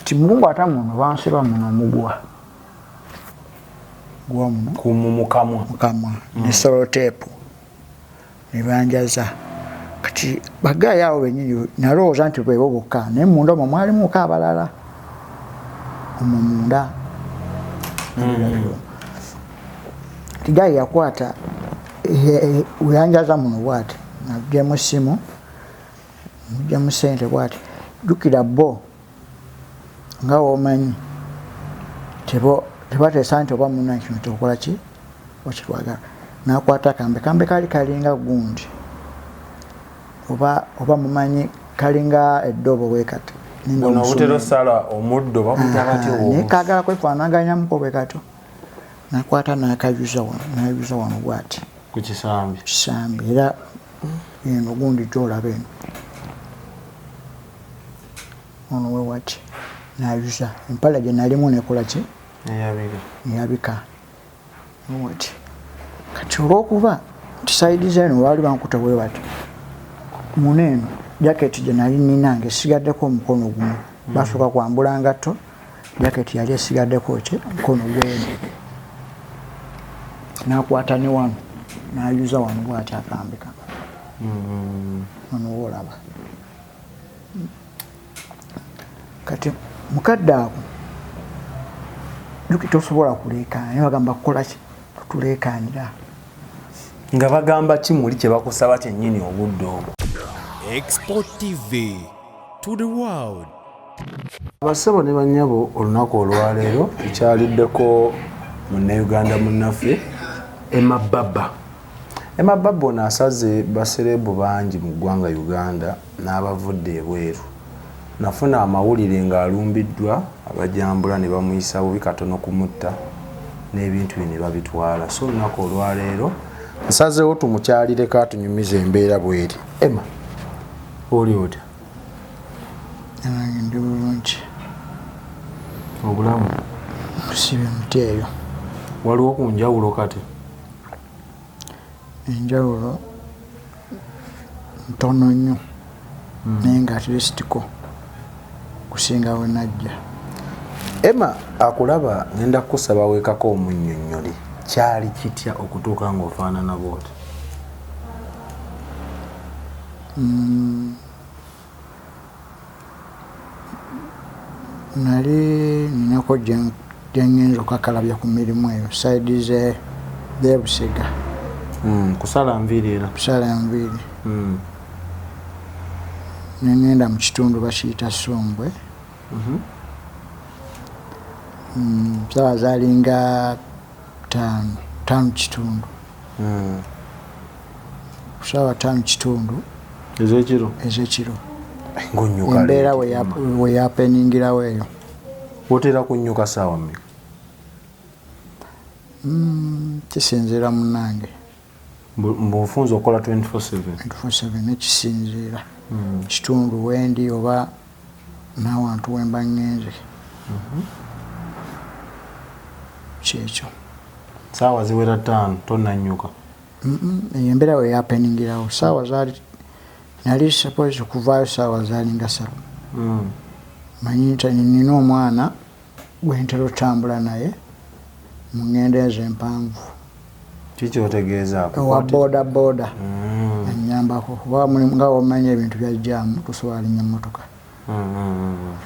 kati mulungu atamuno bansiba muno mugwa gwa muno mukamwa ne solotepu ne banjaza kati bagaya awo benyini nalowooza nti bwebo bokka naye munda omwo mwalimuko abalala omunda tigayi yakwata uyanjaza muno bwati naggyamu essimu naggyamu ssente bwati jjukira bo nga womanyi tebateesa nti oba muna kino tekola ki okitwagala nakwata kambe kali kalinga gundi oba mumanyi kalinga eddobo bwekati obutero sala omuddo nekagala kwefaanaganyamuko bwekato nakwata nakayuza wano bwati ku kisambi era eno gundi gyolaba eno ono we wati nayuza empala gye nalimu nekola ki eyabika wati kati olwokuba nti saidi zeno baali bankuta bwe bati muneeno jaketi gye nali ninange esigaddeko omukono gumu basooka kwambula ngatto jaketi yali esigaddeko ki omukono gwenu nakwata ne wano nayuza wano bwati akambika wano woolaba kati mukadde ako juki tosobola kuleekaana naye bagamba kukola ki tutuleekaanira nga bagamba ki muli kye bakusaba kyennyini obudde obwo Export TV to the world. Basebo ne bannyabo olunaku olwaleero ekyaliddeko Munnayuganda munnaffe Emma Baba ono asaze baserebu bangi mu ggwanga Uganda n'abavudde ebweru. Nafuna amawulire ng'alumbiddwa abajambula ne bamuyisa bubi katono kumutta n'ebintu bye ne babitwala. So olunaku olwaleero nsazeewo tumukyalireko atunyumiza embeera bweri. Emma oli otya? Ndi bulungi. Obulamu kusibye muti eyo. Waliwo ku njawulo kati? Enjawulo ntono nnyo naye nga at least ko kusinga we najja. Emma akulaba ngenda kukusaba weekako omunnyonnyoli kyali kitya okutuuka ng'ofaanana bw'oti? Nali ninako gyengenza okakalabya ku mirimu eyo saidi z'ebusiga kusala nviiri era kusala nviiri nengenda mu kitundu bakiyita Sombwe sawa zalinga tano kitundu sawa tano kitundu ezekiro embeera we yapeningirawo eyo. Otera kunnyuka saawa mmeka? Kisinziira munnange. Mbufunza okola 24/7? 24/7 nekisinziira kitundu wendi oba n'awantu wemba ngenze kyekyo. Saawa ziwera 5 tonnannyuka? Eyo embeera we yapeningirawo saawa zaali nali suppose kuvaayo saawa zaalinga 7. Manyi nti nina omwana gwentera otambula naye mu ngendo ezo empanvu. Kiki otegeezaako? Owa boda annyambako kuba nga omanyi ebintu bya jaamu tosobola linnya mmotoka.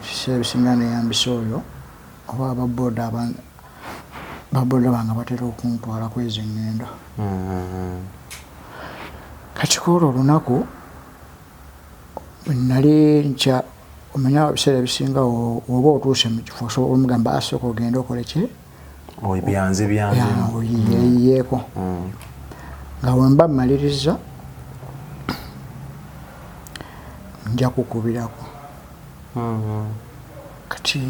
Ebiseera ebisinga neeyambisa oyo oba ababoda bange batera okuntwala kwezi ngendo. Kati koolwo olunaku nali nkya omanya ebiseera ebisinga oba otuuse mu kifo osobola omugamba asooka ogenda okole ki byanze oyiyeeko nga wemba mmaliriza nja kukubirako kati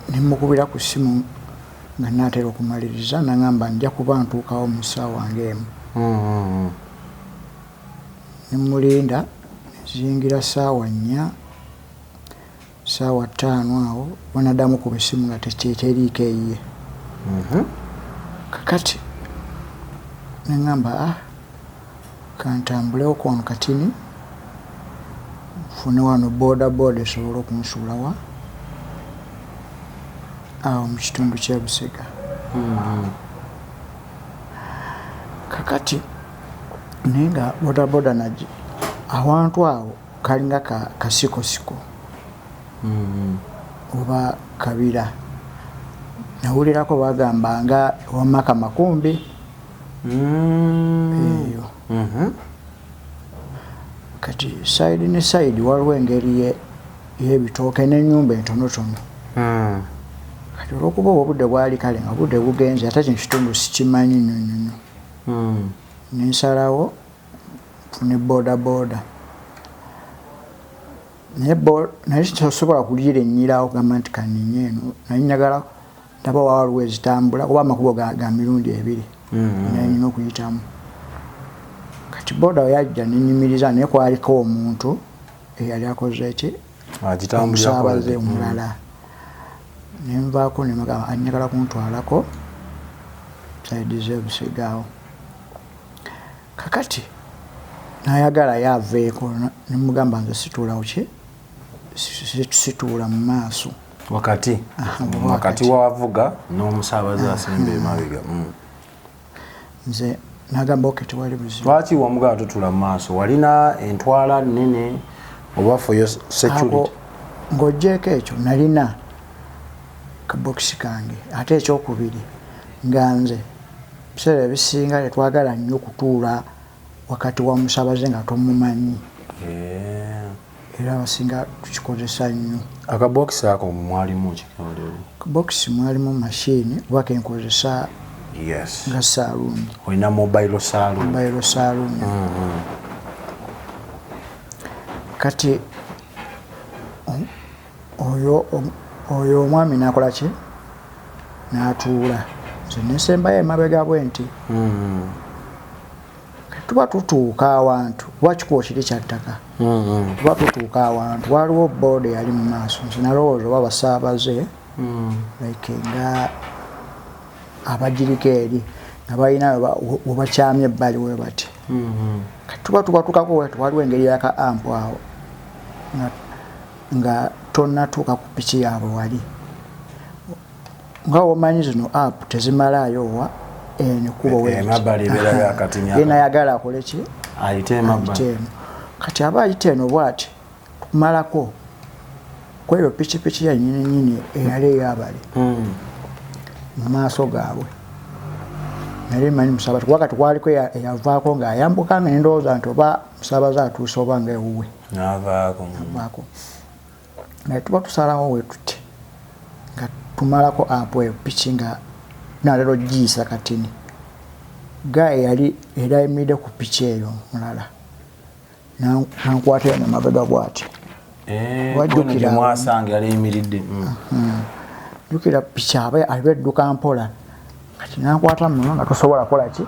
nimukubira ku ssimu nga naatera okumaliriza nagamba nja kuba ntuukawo mu ssaawa wange emu nimulinda ziyingira ssaawa 4 ssaawa 5 awo wanaddamu kuba essimu nga tekyeriiko eyiye. Kakati nengamba kantambulewo kwano katini nfune wano boda esobole okunsuulawa awo mu kitundu kya Busega. Kakati naye nga bodaboda naje awantu awo kalinga kasikosiko oba kabira. Nawulirako bagamba nga wamaka makumbi eyo. Kati side ne side waliwo engeri y'ebitooke n'ennyumba entonotono. Kati olw'okuba obudde bwali kale nga obudde bugenze ate kino kitundu sikimanyi nnyonnyonnyo. Nensalawo nfune bodaboda naye sosobola kulirennyirawo gamba nti kaninye eno naye njagala ndaba waliwo ezitambula kuba amakubo ga mirundi ebiri naye nina okuyitamu. Kati boda we yajja nenyumiriza naye kwaliko omuntu eyali akoze eki omusaabaze omulala. Nenvaako nemagamba anyagala kuntwalako saidi z'Ebusega awo. Kakati nayagala yaveeko nemugamba nze situulawo ki situula mu maaso wakati wavuga n'omusaabaze asemba emabega. Nze nagamba oke tewali buzibu. Lwaki wamugala tutula mu maaso? Walina entwala nnene oba for your security? Ng'oggyeko ekyo nalina kabokisi kange ate ekyokubiri nga nze biseera ebisinga tetwagala nnyo okutuula wakati wa musaabaze nga tomumanyi era abasinga tukikozesa nnyo. Akabokisi ako mwalimu kikawuliro? Akabokisi mwalimu mashini oba kenkozesa nga saaluuni. Olina mobile saaluuni. Kati oyo omwami nakola ki n'atuula nze nesembayo emabega bwe nti tuba tutuuka awantu kuba kikubo kiri kya ttaka tuba tutuuka awantu waliwo booda eyali mu maaso nze nalowooza oba basaabaze like nga abagiriko eri nga balina webakyamya ebbali we bati. Kati tuba tukatukako wetu waliwo engeri yaka ampu awo nga tonnatuuka ku piki yaabwe wali nga womanyi zino app tezimalaayo wa nekubo yenayagala akole ki ayiteemu. Kati aba ayite eno bwati tukumalako kweyo pikipiki yannyini eyali eyabali mu maaso gaabwe nali manyi musaabaze kuba kati kwaliko eyavaako ng'ayambuka nendowooza nti oba musaabaze atuuse oba nga ewuwe navaako naye tuba tusalawo we tuti nga tumalako apo eyo piki nga nalero giisa katini gaye yali era emide ku piki eyo mulala nankwata eno mabega bwati wajjukira mwasanga yali emiridde jjukira piki abedduka mpola kati nankwata muno nga tosobola kola ki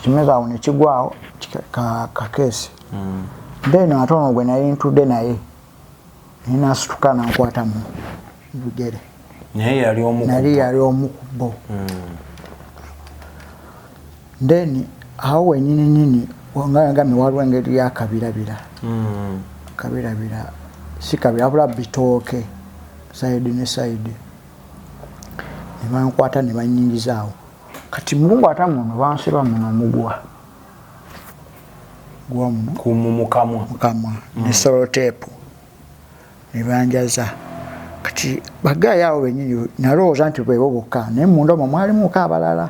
kimeza awo nekigwawo kakeesi then ate ono gwe nali ntudde naye ninasituka nankwata mu bigere naye yali omu ku bo. Then awo wenyini nyini ngami waliwo engeri yakabirabira kabirabira si kabira wabula bitooke saidi ne saidi nebankwata ne bannyingizaawo. Kati mulungu ate muno bansiba muno omugwa gwa muno mukamwa ne soloteepu ne banjaza. Kati bagaayi awo benyini nalowooza nti bwebo bokka naye munda omwo mwalimuko abalala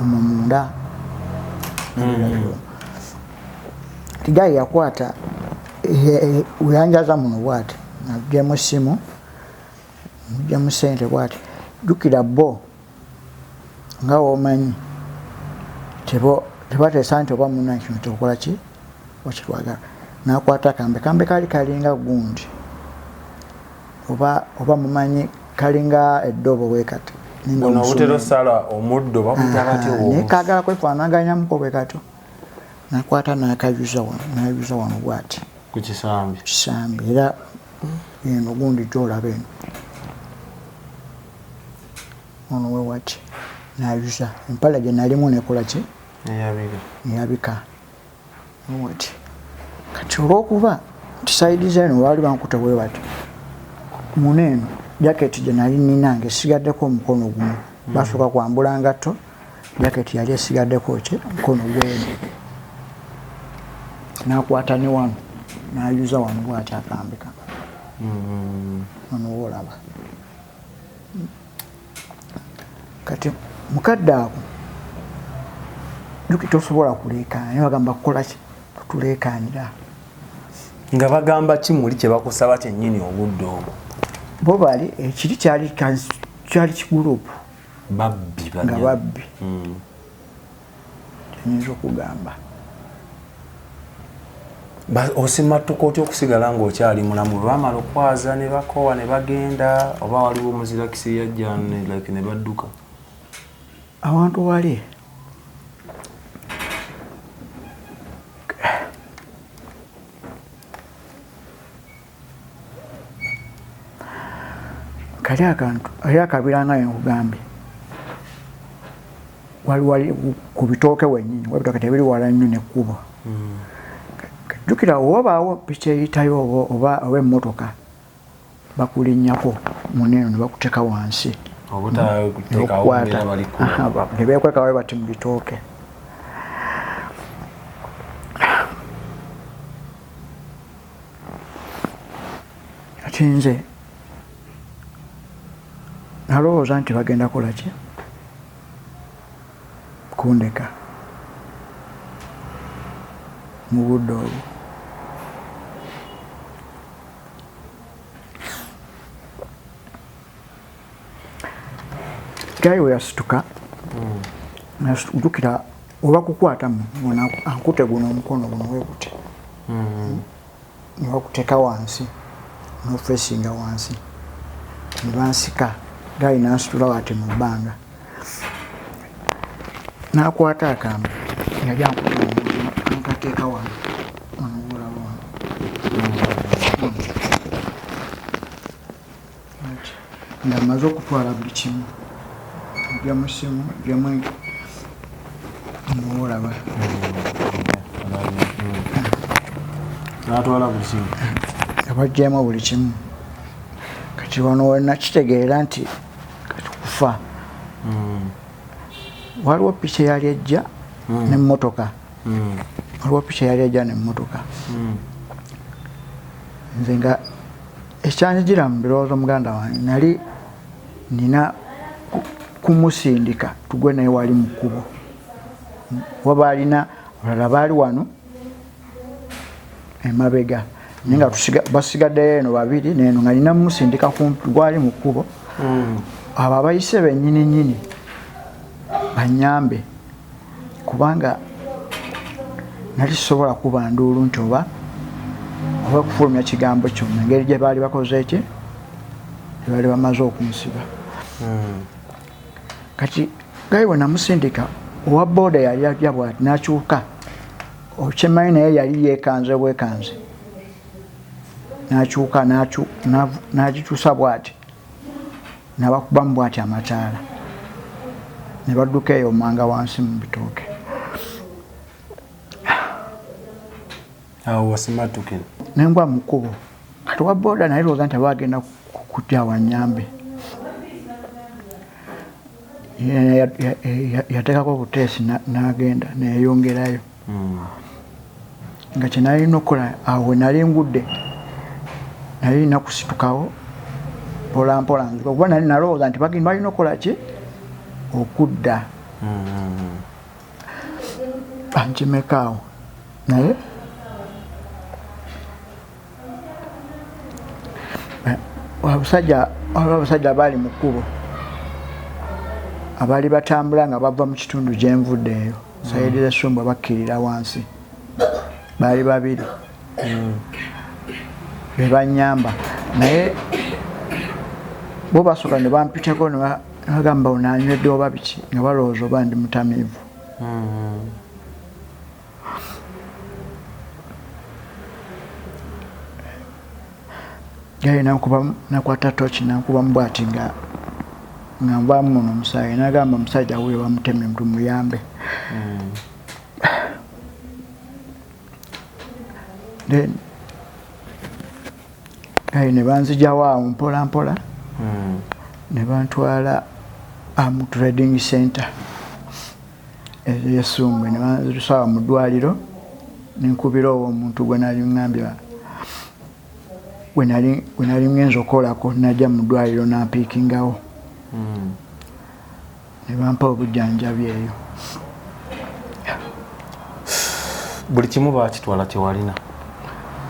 omwo munda. Tigayi yakwata uyanjaza muno bwati naggyamu essimu naggyamu ssente bwati jjukira bo nga womanyi tebateesa nti oba muna kino tekola ki okitwagala nakwata kambe kali kalinga gundi oba mumanyi kalinga eddobo bwekati nekagala kwefaanaganyamuko bwekato nakwata nakayuza wano bwati ku kisambi era eno gundi gyolaba eno ono wewati nayuza empala gye nalimu nekola ki eyabika wati. Kati olwokuba nti saidi zeno baali bankuta bwe bati muneeno jacket gye nali nina ng'esigaddeko omukono gumu basooka kwambula ngatto jacket yali esigaddeko ki omukono gw'eno n'akwata ne wano n'ayuza wano bw'ati akambika wano woolaba kati mukadde ako juki tosobola kuleekaana naye bagamba kukola ki tutuleekaanira nga bagamba ki muli kye bakusaba kyennyini obudde obwo bo bali ekiri kyali kigurupu babbi nga babbi tenyinza okugamba osimattuka otya okusigala ng'okyali mulamu bamala okwaza ne bakoowa ne bagenda oba waliwo omuzirakisi yajja ne badduka awantu wali kali akantu ali akabiranga nkugambye wali ku bitooke wennyini wabitooke tebiri wala nnyo nekkubo jjukira wabaawo piki eyitayo oba emmotoka bakulinnyako muneno ne bakuteeka wansi ne beekwekawo bati mu bitooke ati nze nalowooza nti bagenda kola ki kundeka mu budde obwo gayi we yasituka jjukira oba kukwatamu ankute guno omukono guno wekute nebakuteeka wansi nofeesinga wansi nebansika gayi nansitula wati mu bbanga nakwata akambe yali ankateeka wano wanobulaba wano nga amaze okutwala buli kimu byamusimu byamu muolaba natwala buli kimu abajjemu buli kimu kati wano wenakitegeera nti kati kufa waliwo piki eyali ejja n'emmotoka waliwo piki eyali ejja n'emmotoka nze nga ekyanjijira mu birowoozo muganda wange nali nina kumusindika tugwe naye wali mu kkubo waba alina abalala baali wano emabega naye nga basigaddeyo eno babiri neno nga nina musindika kumpi gwali mu kkubo abo abayise bennyini nnyini banyambe kubanga nali sisobola kuba nduulu nti oba kufulumya kigambo kyonna engeri gye baali bakoze ki gye baali bamaze okumusiba kati gayi we namusindika owa booda yali ajja bwati nakyuka okyemanyi naye yali yeekanze bwekanze nakyuka nagikyusa bwati nabakubamu bwati amataala ne badduka eyo omanga wansi mu bitooke awo wasimatukira nengwa mu kkubo kati wa booda naye lowooza nti aba agenda kujja wanyambe yateekako obuteesi n'agenda neyeyongerayo nga kyenalina okukola awo we nali ngudde nali nina kusitukawo mpolampola nzika kuba nali nalowooza nti balina okukola ki okudda bankimekaawo naye abasajja baali mu kkubo abaali batambula nga bava mu kitundu gyenvudde eyo sayidi z'essumbwa bakkirira wansi baali babiri bebanyamba naye bo basooka ne bampitako nebagamba onanywedde oba biki nga balowooza oba ndi mutamiivu gayi nakwata toki nankubamu bwati nga nvaamu muno omusaayi nagamba omusajja wuyo bamutemye mtu muyambe then gayi ne banzijawo awo mpola mpola ne bantwala mu trading center eyesumbwe ne banzitusawa mu ddwaliro nenkubira owo omuntu gwe nali ŋŋambya we nali ngenza okukolako najja mu ddwaliro nampiikingawo ne bampa obujjanjabi eyo. Buli kimu bakitwala kyewalina?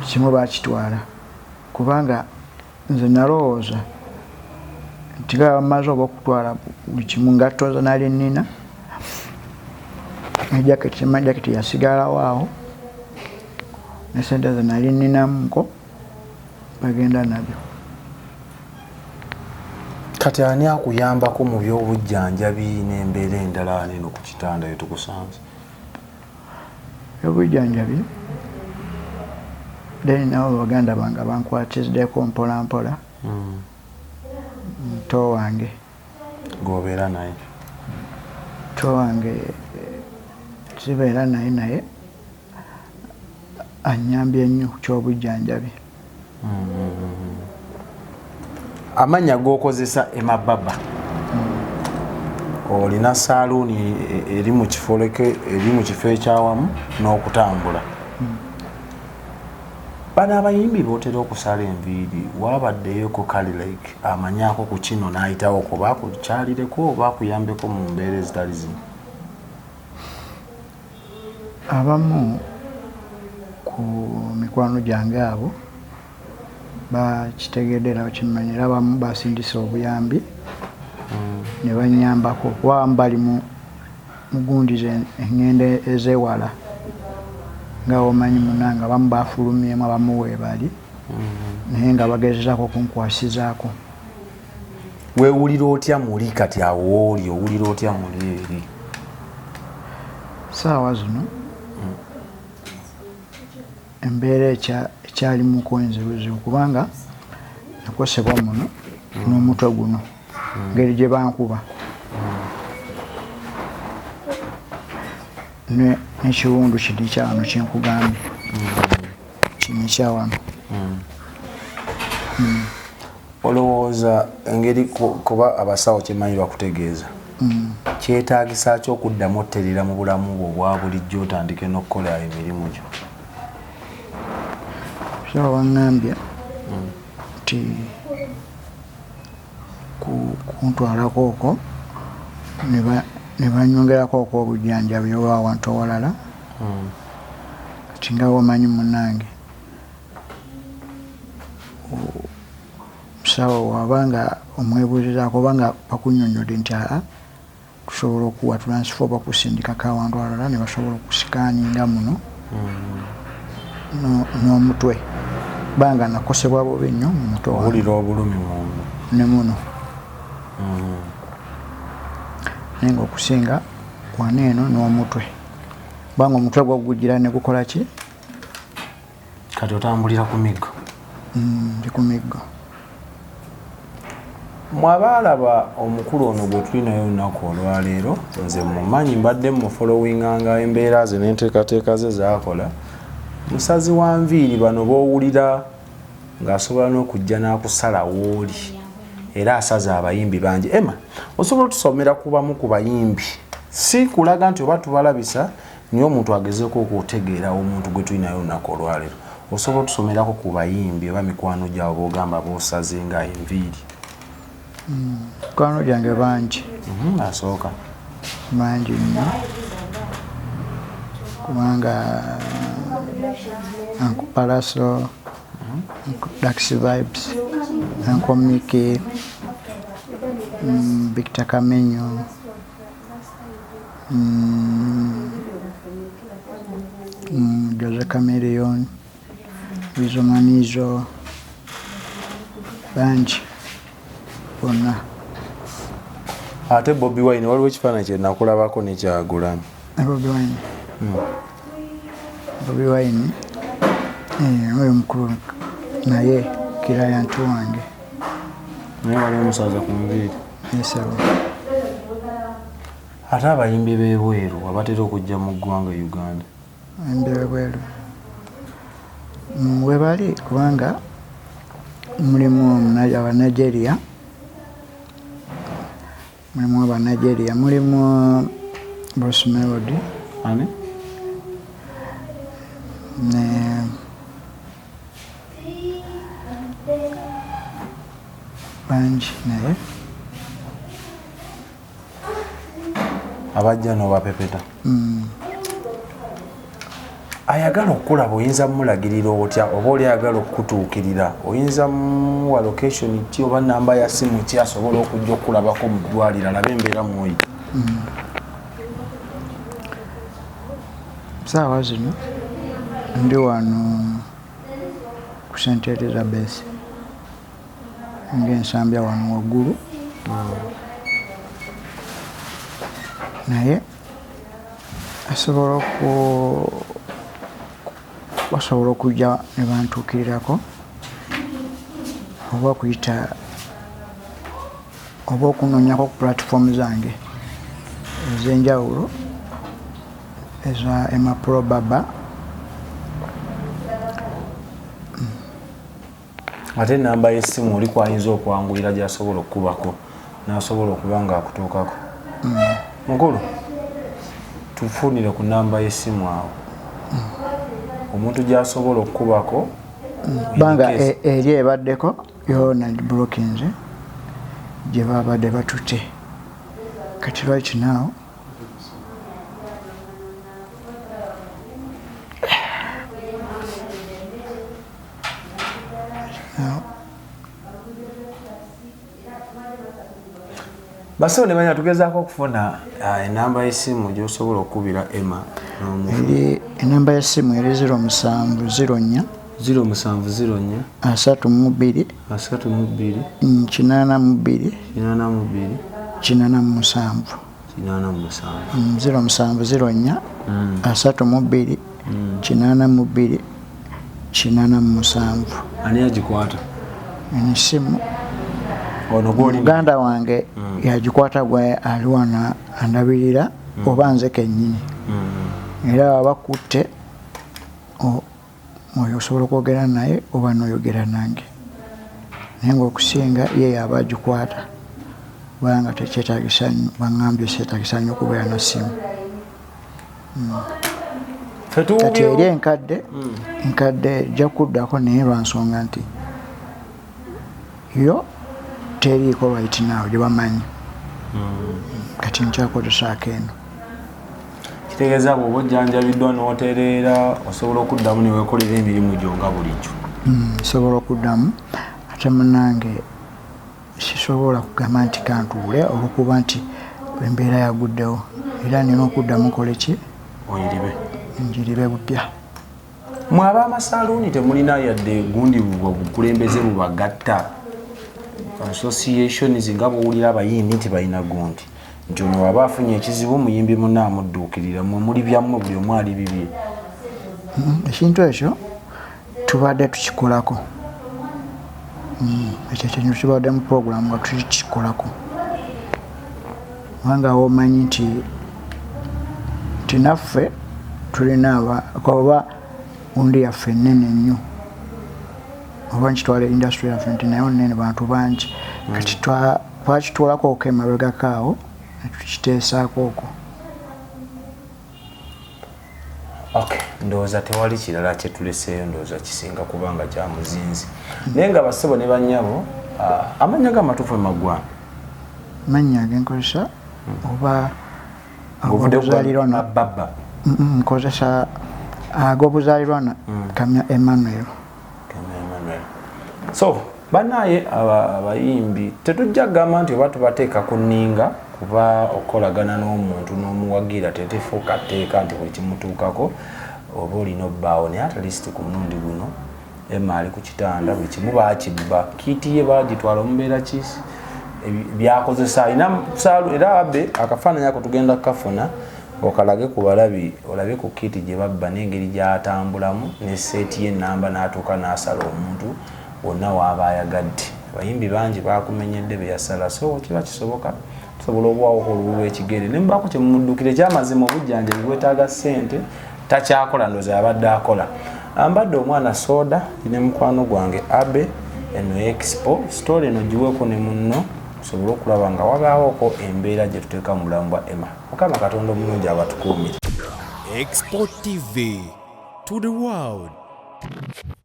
Kimu bakitwala kubanga nze nalowooza nti nga bamaze oba okutwala buli kimu ngatto ze nali nnina ejaketi yasigalawo awo ne sente ze nali nninamuko bagenda nabyo. Kati ani akuyambako mu byobujjanjabi n'embeera endala neno ku kitanda bye tukusanze? Obujjanjabi then nabo baganda bange bankwatiddeko mpola mpola. Muto wange gobeera naye? Muto wange sibeera naye anyambye nnyo ku kyobujjanjabi. Amanya g'okozesa Emababa, olina saaluuni eri mu kifo ekyawamu n'okutambula. Bano abayimbi bootera okusala enviiri, wabaddeyoko kali like amanyako ku kino n'ayitawo ko bakukyalireko oba akuyambeko mu mbeera ezitali zimu? Abamu ku mikwano gyange abo bakitegeddera bakimanyira, abamu basindisa obuyambi ne banyambako kuba bali mu gundi engende ezewala nga omanyi munanga abamu bafulumyemu abamu weebali naye nga bagezezaako okunkwasizaako. Weewulira otya muli kati awo oli owulira otya muli eri? Saawa zino embeera ekyalimuko enzibuzibu kubanga nakosebwa muno n'omutwe guno ngeri gye bankuba n'ekiwundu kiri kyawano kyenkugambye kino ekyawano. Olowooza engeri kuba abasawo kyemanyi bakutegeeza kyetaagisa ki okuddamu otterera mu bulamu bwo obwa bulijjo otandike n'okukola emirimu gyo? So waŋŋambye nti kuntwalako okwo ne banyongerako okwo obujjanjabi oba awantu owalala kati nga omanyi munnange musawo wabanga omwebuuzizaako obanga bakunnyonnyodde nti tusobola okuwa transfer oba kusindikako awantu awalala ne basobola okusikaaninga muno n'omutwe banga nakosebwa bubi nnyo mu mutwe owulira obulumi ne muno naye nga okusinga wano eno n'omutwe banga omutwe gwagugira ne gukola ki? Kati otambulira ku miggo? Ndi ku miggo. Mwabaalaba omukulu ono gwe tulinayo olunaku olwaleero nze mumanyi mbadde mufolowinganga embeera ze n'enteekateeka ze zaakola. Musazi wa nviiri bano boowulira ng'asobola n'okujja n'akusala w'oli era asaza abayimbi bangi. Emma, osobola otusomera ku bamu ku bayimbi, si kulaga nti oba tubalabisa niyo omuntu agezeeko okutegeera omuntu gwe tulinayo olunaku olwaleero. Osobola otusomerako ku bayimbi oba mikwano gyabwe boogamba boosaze nga enviiri? Mikwano gyange bangi. Asooka bangi nnyo kubanga Uncle Palaso, Uncle Daxi Vibes, Uncle Mickey, Victor Kamenyo, Jose Chameleon, Wizo Manizo, bangi bonna. Ate Bobi Wine waliwo ekifaananyi kye nakulabako nekyagulamu? Bobi Wine Bobi Wine oyo mukulu naye kirayantu wange naye waliwo omusaza ku nviiri. Yesawo. Ate abayimbi b'ebweru abatera okujja mu ggwanga Uganda? Abayimbi b'ebweru we bali kubanga mulimu aba Nigeria mulimu aba Nigeria, mulimu Bruce Melody ani ne banji naye abajja n'obapepeta ayagala okulaba oyinza mumulagirira otya oba oli ayagala okutuukirira oyinza muwa location ki oba namba ya simu ki asobola okujja okulabako mu ddwaliro alabe embeera mwoyi saawa zino ndi wano ku St. Elizabeth ng'ensambya wano waggulu naye basobola okujja ne bantuukirirako oba okuyita oba okunoonyako ku platform zange ez'enjawulo eza Emma Pro Baba. ate namba y'essimu oli kwayinza okwanguyira gy'asobola okukubako n'asobola okuba nga akutuukako mukulu tufunire ku namba y'essimu awo omuntu gy'asobola okukubako banga eri ebaddeko yona ndi blokinze gye babadde batute kati right now baso ne banya tugezaako okufuna enamba y'essimu gy'osobola okukubira Emma eri enamba y'essimu eri 0704 0704 32 32 82 82 87 0704 32 82 87 ani agikwata ensimu ono gwoli muganda wange yagikwata gwe ali wana andabirira oba nze kennyini era abakutte oyo osobola okwogera naye oba n'oyogera nange naye ngaokusinga ye yaba agikwata kubanga tekyetagisa baŋŋambye kyetagisa nnyo okubeera na ssimu kati eri enkadde ejja kuddako naye lwansonga nti yo teriiko right now gye bamanyi kati nkyakozesaako eno kitegeeza bw'oba ojjanjabiddwa n'otereera osobola okuddamu neweekolera emirimu gyo nga bulijjo sobola okuddamu ate munange sisobola kugamba nti kantuule olwokuba nti embeera yaguddewo era nina okuddamu kole ki oyiribe njiribe bupya mwaba amasaluuni temulina yadde gundi bukulembeze bubagatta associations nga bwowulira abayimbi nti balina gundi nti ono waba afunye ekizibu muyimbi munna amudduukirira muli byammwe buli omu ali bibye ekintu ekyo tubadde tukikolako ekyo ekintu kibadde mu program nga tukikolako kubanga womanyi nti naffe tulina oba gundi yaffe nnene nnyo oba nkitwala industry yaffe nti nayo nnene bantu bangi kati twakitwalako oko emabegako awo netukiteesaako okwo ndowooza tewali kirala kyetuleseeyo ndowooza kisinga kubanga kya muzinzi naye nga bassebo ne bannyabo amannya g'amatuufu emaggwana mannya genkozesa oba ag'obuzaalirwana baba nkozesa ag'obuzaalirwana Kamya Emmanuel. So banaye abayimbi tetujja kugamba nti oba tubateeka ku nninga kuba okolagana n'omuntu n'omuwagira tetefuuka tteeka nti buli kimutuukako oba olina obbaawo naye at least ku mulundi guno Emma ali ku kitanda buli kimu baakibba kiiti ye baagitwala omubeera ki byakozesa alina era abbe akafaananyi ako tugenda kukafuna okalage ku balabi olabe ku kiiti gye babba n'engeri gy'atambulamu ne seeti y'ennamba n'atuuka n'asala omuntu wonna waaba ayagadde abayimbi bangi bakumenyedde beyasala so kiba kisoboka tusobola obwawo olubu lw'ekigere ne mubaako kye mumuddukire ekyamazima obujjanjabi bwetaaga ssente takyakola ndoozi abadde akola ambadde omwana soda ne mukwano gwange abe eno expo story eno giweeko ne munno tusobole okulaba nga wabaawoko embeera gye tuteeka mu bulamu bwa Emma. Mukama Katonda omulungi abatukuumire. Export TV to the world.